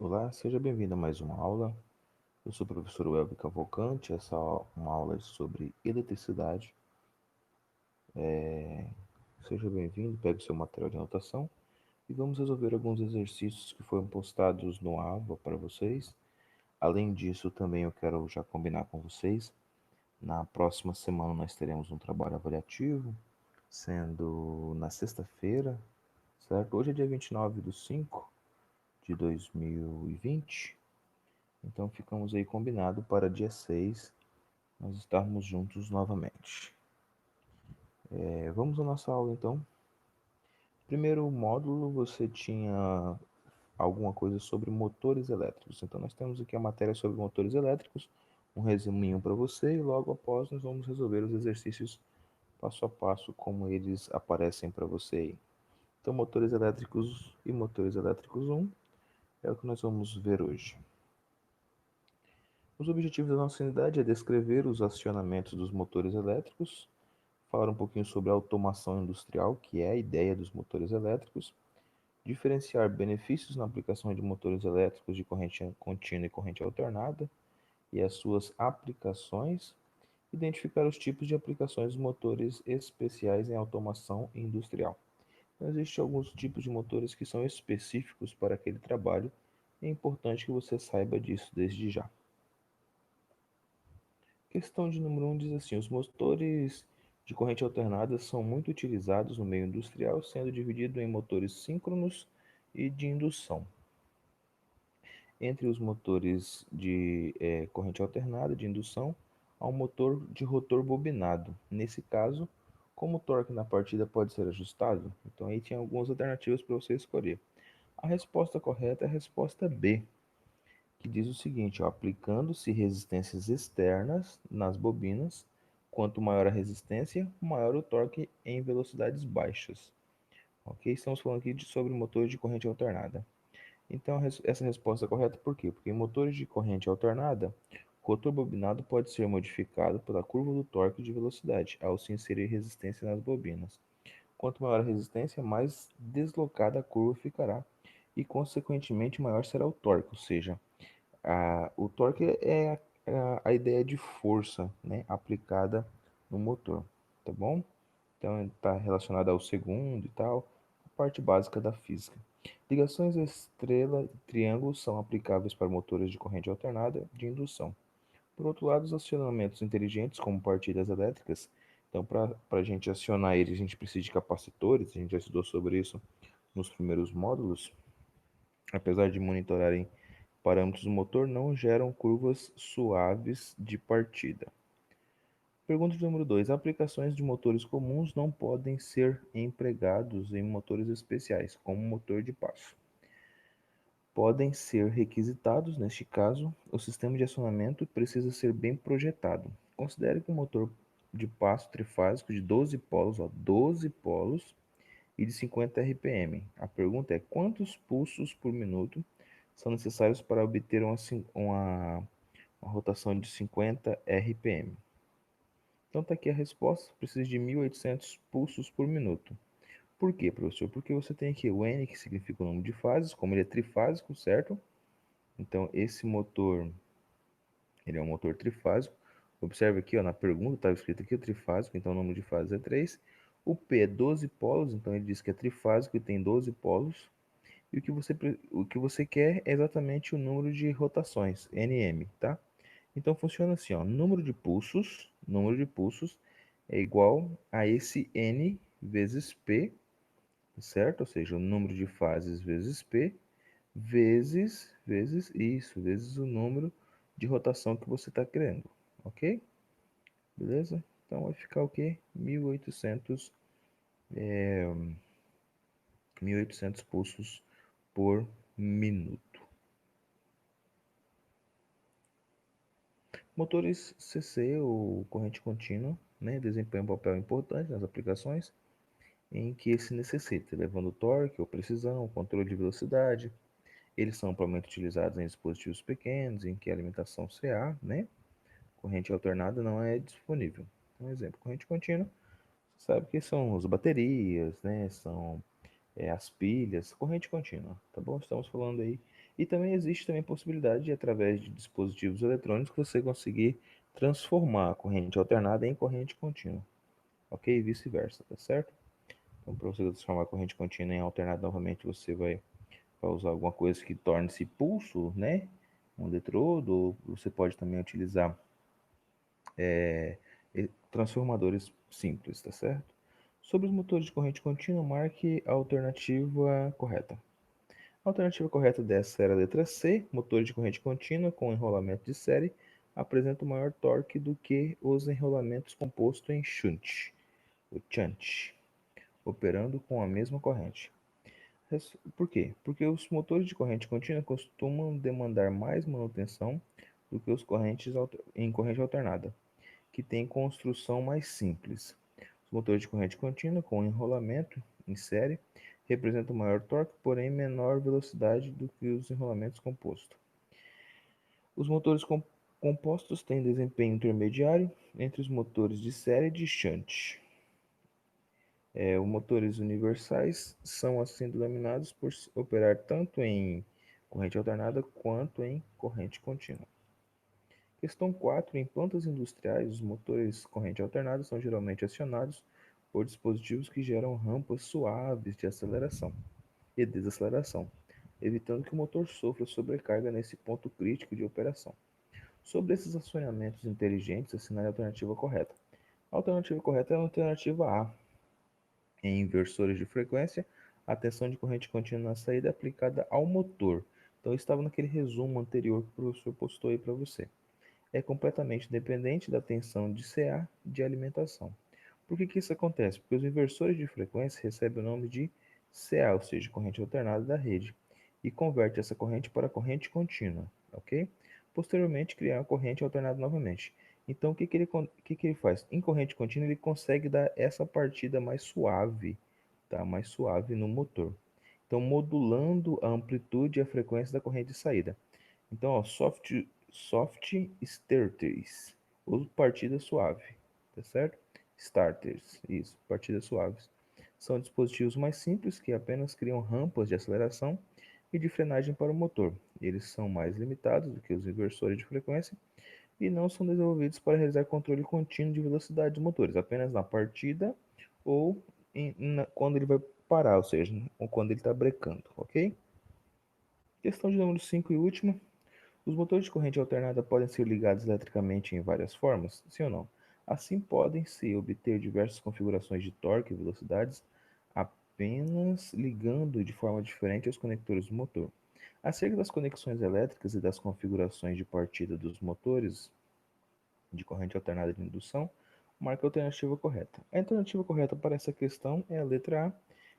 Olá, seja bem-vindo a mais uma aula. Eu sou o professor Welber Cavalcante. Essa é uma aula sobre eletricidade. Seja bem-vindo, pegue o seu material de anotação e vamos resolver alguns exercícios que foram postados no AVA para vocês. Além disso, também eu quero já combinar com vocês. Na próxima semana nós teremos um trabalho avaliativo, sendo na sexta-feira, certo? Hoje é dia 29/5 de 2020. Então ficamos aí combinado para dia 6 nós estarmos juntos novamente. Vamos à nossa aula então. Primeiro módulo você tinha alguma coisa sobre motores elétricos. Então nós temos aqui a matéria sobre motores elétricos, um resuminho para você e logo após nós vamos resolver os exercícios passo a passo como eles aparecem para você aí. Então motores elétricos e motores elétricos 1 é o que nós vamos ver hoje. Os objetivos da nossa unidade é descrever os acionamentos dos motores elétricos, falar um pouquinho sobre a automação industrial, que é a ideia dos motores elétricos, diferenciar benefícios na aplicação de motores elétricos de corrente contínua e corrente alternada e as suas aplicações, identificar os tipos de aplicações dos motores especiais em automação industrial. Então, existem alguns tipos de motores que são específicos para aquele trabalho e é importante que você saiba disso desde já. Questão de número 1 diz assim: os motores de corrente alternada são muito utilizados no meio industrial, sendo dividido em motores síncronos e de indução. Entre os motores de corrente alternada de indução, há um motor de rotor bobinado. Nesse caso, como o torque na partida pode ser ajustado, então aí tinha algumas alternativas para você escolher. A resposta correta é a resposta B, que diz o seguinte: aplicando-se resistências externas nas bobinas, quanto maior a resistência, maior o torque em velocidades baixas. Ok? Estamos falando aqui sobre motores de corrente alternada. Então, essa resposta é correta por quê? Porque em motores de corrente alternada, o rotor bobinado pode ser modificado pela curva do torque de velocidade, ao se inserir resistência nas bobinas. Quanto maior a resistência, mais deslocada a curva ficará e, consequentemente, maior será o torque, ou seja, o torque é a ideia de força, né, aplicada no motor, tá bom? Então está relacionado ao segundo e tal, a parte básica da física. Ligações estrela e triângulo são aplicáveis para motores de corrente alternada de indução. Por outro lado, os acionamentos inteligentes, como partidas elétricas, então para a gente acionar eles, a gente precisa de capacitores, a gente já estudou sobre isso nos primeiros módulos. Apesar de monitorarem parâmetros do motor, não geram curvas suaves de partida. Pergunta de número 2: aplicações de motores comuns não podem ser empregados em motores especiais, como motor de passo. Podem ser requisitados, neste caso, o sistema de acionamento precisa ser bem projetado. Considere que um motor de passo trifásico de 12 polos, 12 polos e de 50 RPM. A pergunta é: quantos pulsos por minuto são necessários para obter uma rotação de 50 RPM? Então está aqui a resposta: precisa de 1.800 pulsos por minuto. Por quê, professor? Porque você tem aqui o N, que significa o número de fases, como ele é trifásico, certo? Então esse motor, ele é um motor trifásico. Observe aqui, ó, na pergunta estava escrito aqui o trifásico, então o número de fases é 3. O P é 12 polos, então ele diz que é trifásico e tem 12 polos. E o que você quer é exatamente o número de rotações, Nm, tá? Então funciona assim, ó, número de pulsos é igual a esse N vezes P, certo? Ou seja, o número de fases vezes P, vezes o número de rotação que você está querendo, ok? Beleza? Então vai ficar o quê? 1.800 pulsos por minuto. Motores CC ou corrente contínua, né, desempenham um papel importante nas aplicações em que se necessita, levando torque ou precisão, controle de velocidade. Eles são amplamente utilizados em dispositivos pequenos, em que a alimentação CA, né, corrente alternada, não é disponível. Um exemplo, corrente contínua, sabe que são as baterias, né, são as pilhas, corrente contínua, tá bom? Estamos falando aí. E também existe também a possibilidade de, através de dispositivos eletrônicos, você conseguir transformar a corrente alternada em corrente contínua, ok? E vice-versa, tá certo? Então, para você transformar a corrente contínua em alternada novamente, você vai usar alguma coisa que torne-se pulso, né? Um eletrodo, ou você pode também utilizar transformadores simples, tá certo? Sobre os motores de corrente contínua, marque a alternativa correta. A alternativa correta dessa era a letra C. Motores de corrente contínua com enrolamento de série apresentam maior torque do que os enrolamentos compostos em shunt, o shunt, operando com a mesma corrente. Por quê? Porque os motores de corrente contínua costumam demandar mais manutenção do que os correntes em corrente alternada, que têm construção mais simples. Os motores de corrente contínua com enrolamento em série representam maior torque, porém menor velocidade do que os enrolamentos compostos. Os motores compostos têm desempenho intermediário entre os motores de série e de shunt. Os motores universais são assim denominados por operar tanto em corrente alternada quanto em corrente contínua. Questão 4. Em plantas industriais, os motores corrente alternada são geralmente acionados por dispositivos que geram rampas suaves de aceleração e desaceleração, evitando que o motor sofra sobrecarga nesse ponto crítico de operação. Sobre esses acionamentos inteligentes, assinale a alternativa correta. A alternativa correta é a alternativa A. Em inversores de frequência, a tensão de corrente contínua na saída é aplicada ao motor. Então, estava naquele resumo anterior que o professor postou aí para você. É completamente dependente da tensão de CA de alimentação. Por que isso acontece? Porque os inversores de frequência recebem o nome de CA, ou seja, corrente alternada da rede, e converte essa corrente para corrente contínua, ok? Posteriormente, criar a corrente alternada novamente. Então, o que ele faz? Em corrente contínua, ele consegue dar essa partida mais suave, tá? Mais suave no motor. Então, modulando a amplitude e a frequência da corrente de saída. Então, ó, soft starters, ou partida suave, tá certo? Starters, isso, partidas suaves. São dispositivos mais simples que apenas criam rampas de aceleração e de frenagem para o motor. Eles são mais limitados do que os inversores de frequência e não são desenvolvidos para realizar controle contínuo de velocidade dos motores, apenas na partida ou quando ele vai parar, ou seja, ou quando ele está brecando, ok? Questão de número 5 e última. Os motores de corrente alternada podem ser ligados eletricamente em várias formas? Sim ou não? Assim, podem-se obter diversas configurações de torque e velocidades apenas ligando de forma diferente os conectores do motor. Acerca das conexões elétricas e das configurações de partida dos motores de corrente alternada de indução, marque a alternativa correta. A alternativa correta para essa questão é a letra A.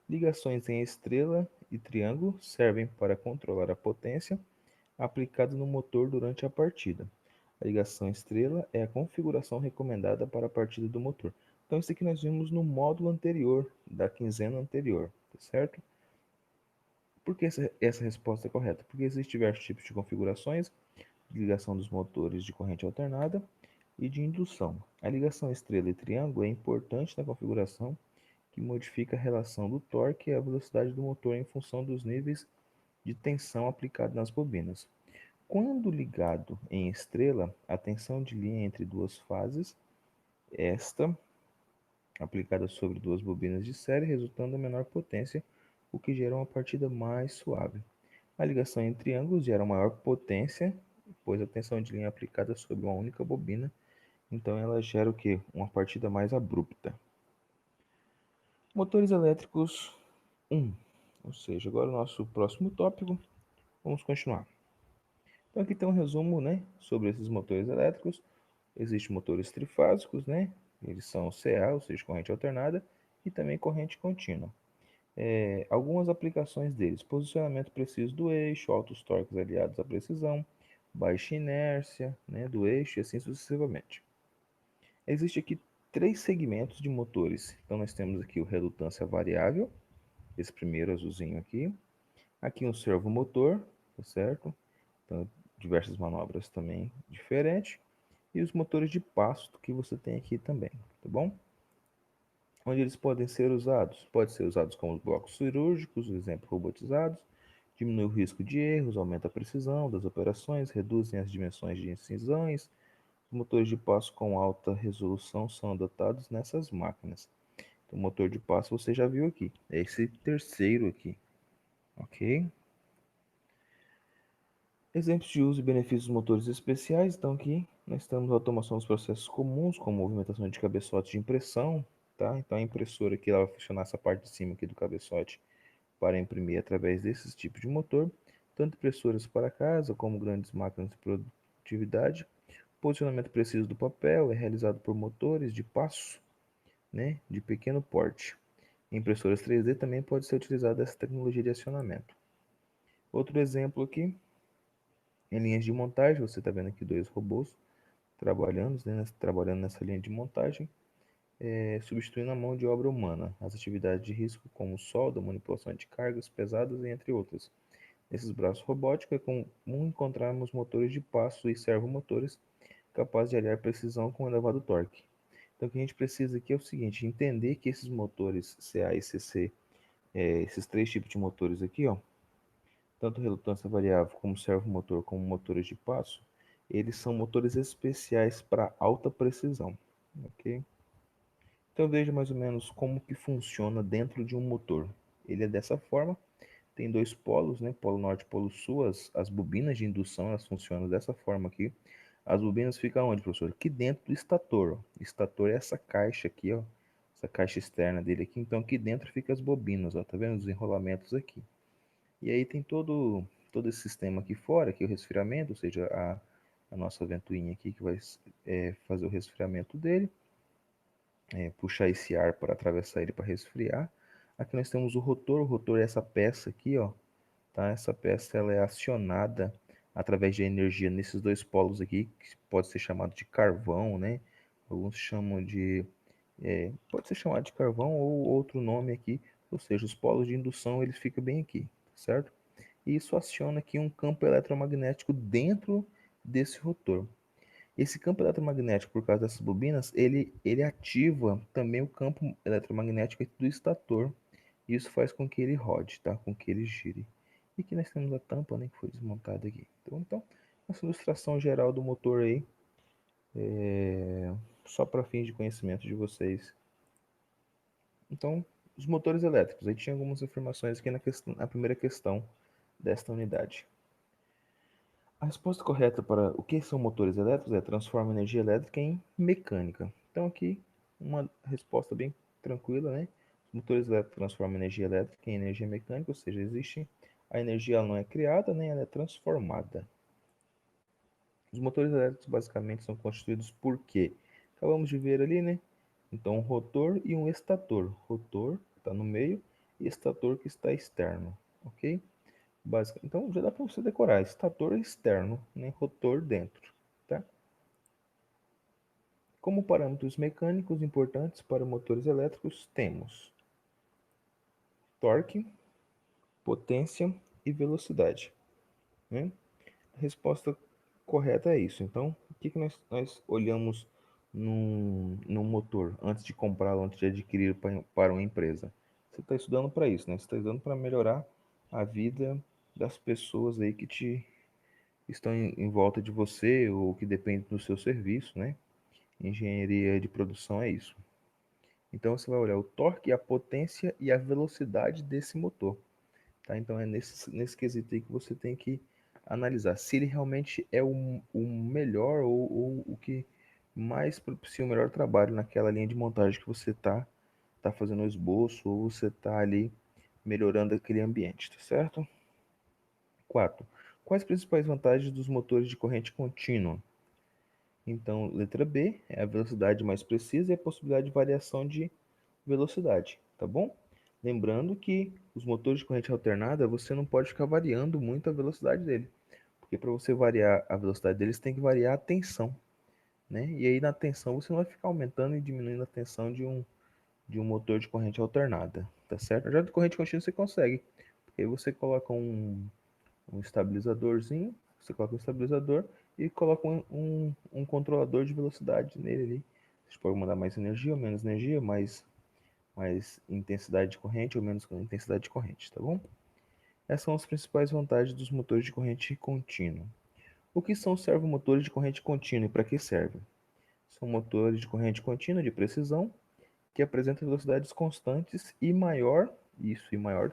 Ligações em estrela e triângulo servem para controlar a potência aplicado no motor durante a partida. A ligação estrela é a configuração recomendada para a partida do motor. Então, isso aqui nós vimos no módulo anterior, da quinzena anterior, tá certo? Por que essa resposta é correta? Porque existem diversos tipos de configurações de ligação dos motores de corrente alternada e de indução. A ligação estrela e triângulo é importante na configuração que modifica a relação do torque e a velocidade do motor em função dos níveis de tensão aplicado nas bobinas. Quando ligado em estrela, a tensão de linha entre duas fases, esta aplicada sobre duas bobinas de série, resultando em menor potência, o que gera uma partida mais suave. A ligação em triângulos gera maior potência, pois a tensão de linha é aplicada sobre uma única bobina, então ela gera o que? Uma partida mais abrupta. Motores elétricos 1, ou seja, agora o nosso próximo tópico, vamos continuar. Então aqui tem um resumo, né, sobre esses motores elétricos. Existem motores trifásicos, né? Eles são CA, ou seja, corrente alternada, e também corrente contínua. Algumas aplicações deles: posicionamento preciso do eixo, altos torques aliados à precisão, baixa inércia, né, do eixo e assim sucessivamente. Existem aqui três segmentos de motores. Então nós temos aqui o redutância variável, esse primeiro azulzinho aqui. Aqui um servomotor, tá certo? Então diversas manobras também diferentes. E os motores de pasto que você tem aqui também, tá bom? Onde eles podem ser usados? Pode ser usados como blocos cirúrgicos, exemplo, robotizados, diminui o risco de erros, aumenta a precisão das operações, reduzem as dimensões de incisões. Os motores de passo com alta resolução são adotados nessas máquinas. Então, o motor de passo você já viu aqui, é esse terceiro aqui, ok? Exemplos de uso e benefícios dos motores especiais. Então, aqui nós temos a automação dos processos comuns, como movimentação de cabeçotes de impressão, tá? Então, a impressora aqui ela vai funcionar essa parte de cima aqui do cabeçote para imprimir através desses tipos de motor, tanto impressoras para casa como grandes máquinas de produtividade. O posicionamento preciso do papel é realizado por motores de passo, né, de pequeno porte. Em impressoras 3D também pode ser utilizada essa tecnologia de acionamento. Outro exemplo aqui, em linhas de montagem, você está vendo aqui dois robôs trabalhando nessa linha de montagem, substituindo a mão de obra humana, as atividades de risco como solda, manipulação de cargas pesadas, entre outras. Nesses braços robóticos é comum encontrarmos motores de passo e servomotores capazes de aliar precisão com elevado torque. Então, o que a gente precisa aqui é o seguinte: entender que esses motores CA e CC, esses três tipos de motores aqui, ó, tanto relutância variável como servomotor, como motores de passo, eles são motores especiais para alta precisão, ok? Então veja mais ou menos como que funciona dentro de um motor. Ele é dessa forma, tem dois polos, né? Polo norte e polo sul. As bobinas de indução elas funcionam dessa forma aqui. As bobinas ficam onde, professor? Aqui dentro do estator. O estator é essa caixa aqui, ó. Essa caixa externa dele aqui. Então aqui dentro fica as bobinas, ó. Tá vendo os enrolamentos aqui? E aí tem todo esse sistema aqui fora, que é o resfriamento, ou seja, a nossa ventoinha aqui que vai fazer o resfriamento dele, puxar esse ar para atravessar ele para resfriar. Aqui nós temos o rotor é essa peça aqui, ó, tá? Essa peça ela é acionada através de energia nesses dois polos aqui, que pode ser chamado de carvão, né? Alguns chamam de, pode ser chamado de carvão ou outro nome aqui, ou seja, os polos de indução eles ficam bem aqui, certo? E isso aciona aqui um campo eletromagnético dentro desse rotor. Esse campo eletromagnético, por causa dessas bobinas, ele ativa também o campo eletromagnético do estator. E isso faz com que ele rode, tá? Com que ele gire. E aqui nós temos a tampa, né, que foi desmontada aqui. Então essa ilustração geral do motor aí, só para fins de conhecimento de vocês. Então, os motores elétricos. Aí tinha algumas informações aqui na primeira questão desta unidade. A resposta correta para o que são motores elétricos é transforma energia elétrica em mecânica. Então aqui uma resposta bem tranquila, né? Os motores elétricos transformam energia elétrica em energia mecânica, ou seja, existe a energia ela não é criada, nem ela é transformada. Os motores elétricos basicamente são constituídos por quê? Acabamos de ver ali, né? Então um rotor e um estator. Rotor está no meio e estator que está externo, ok? Então já dá para você decorar. Estator externo, né? Rotor dentro, tá? Como parâmetros mecânicos importantes para motores elétricos, temos torque, potência e velocidade, né? A resposta correta é isso. Então, o que nós olhamos num motor antes de comprá-lo, antes de adquirir para uma empresa? Você está estudando para isso, né? Você está estudando para melhorar a vida das pessoas aí que estão em volta de você ou que dependem do seu serviço, né? Engenharia de produção é isso. Então você vai olhar o torque, a potência e a velocidade desse motor. Tá? Então é nesse quesito aí que você tem que analisar se ele realmente é o melhor ou o que mais propicia o melhor trabalho naquela linha de montagem que você tá fazendo o esboço ou você está ali melhorando aquele ambiente, tá certo? 4. Quais as principais vantagens dos motores de corrente contínua? Então, letra B é a velocidade mais precisa e a possibilidade de variação de velocidade, tá bom? Lembrando que os motores de corrente alternada você não pode ficar variando muito a velocidade dele, porque para você variar a velocidade deles tem que variar a tensão, né? E aí na tensão você não vai ficar aumentando e diminuindo a tensão de um motor de corrente alternada, tá certo? Já de corrente contínua você consegue, porque aí você coloca um estabilizadorzinho, você coloca um estabilizador e coloca um controlador de velocidade nele ali. Você pode mandar mais energia ou menos energia, mais mais intensidade de corrente ou menos intensidade de corrente, tá bom? Essas são as principais vantagens dos motores de corrente contínua. O que são servomotores de corrente contínua e para que servem? São motores de corrente contínua de precisão que apresentam velocidades constantes e maior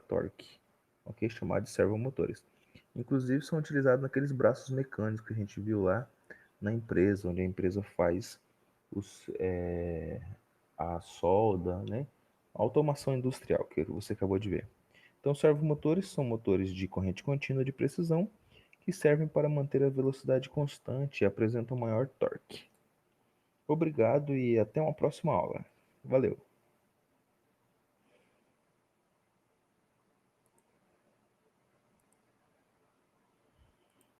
torque, ok? Chamado de servomotores. Inclusive são utilizados naqueles braços mecânicos que a gente viu lá na empresa, onde a empresa faz a solda, né? A automação industrial que você acabou de ver. Então, servomotores são motores de corrente contínua de precisão que servem para manter a velocidade constante e apresentam maior torque. Obrigado e até uma próxima aula. Valeu!